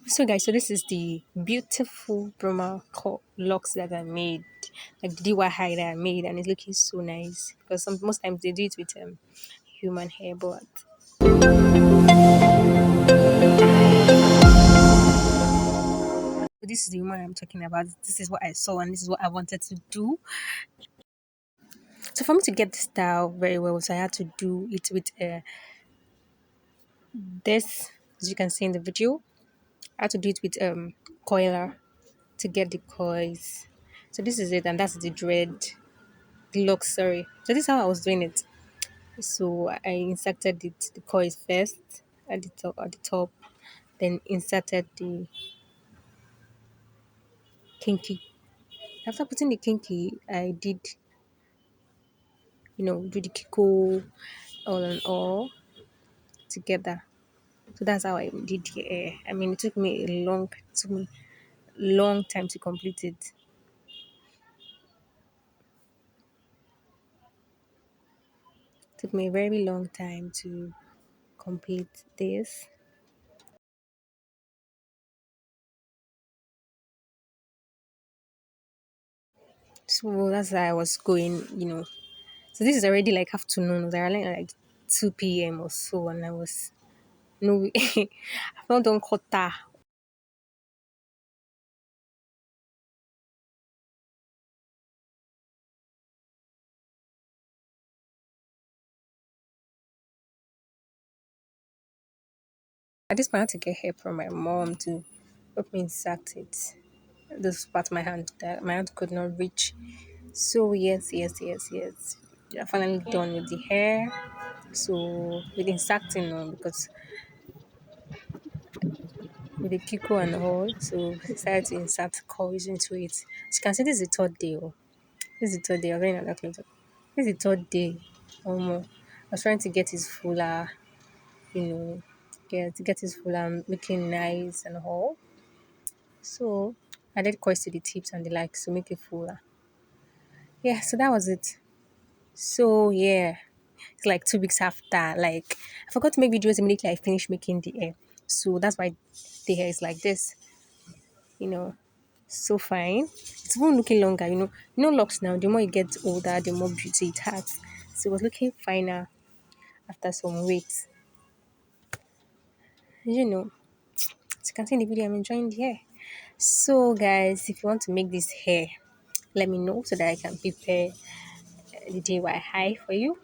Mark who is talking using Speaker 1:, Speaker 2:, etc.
Speaker 1: So guys, so this is the beautiful Brahma locks that I made, like the DIY high that I made, and it's looking so nice because most times they do it with human hair, but this is the woman I'm talking about. This is what I saw, and this is what I wanted to do. So for me to get the style very well, so I had to do it with this, as you can see in the video. I had to do it with coiler to get the coils. So this is it, and that's the dread, the lock. Sorry. So this is how I was doing it. So I inserted the coils first at the top, then inserted the kinky. After putting the kinky, I did do the kiko all and all together. So that's how I did the hair. I mean, it took me long time to complete it. Took me a very long time to complete this. So that's how I was going. So this is already like afternoon. It was around like 2 p.m. or so, and I was no, I've not done quarter. At this point, I had to get help from my mom to help me insert it. This part of my hand that my hand could not reach. So yes, yes, yes, yes. I finally done with the hair. So with inserting on because with the Kiko and all, so we decided to insert coils into it. As you can see, this is the third day. Oh. This is the third day. I'm going to that later. This is the third day. I was trying to get his fuller, you know, to get his fuller looking nice and all. So I did coils to the tips and the likes to make it fuller. Yeah, so that was it. So yeah, it's like 2 weeks after. Like I forgot to make videos immediately I finished making the hair. So that's why the hair is like this. You know, so fine. It's even looking longer. Locks now. The more you get older, the more beauty it has. So it was looking finer after some weeks. As you can see in the video, I'm enjoying the hair. So guys, if you want to make this hair, let me know so that I can prepare the DIY high for you.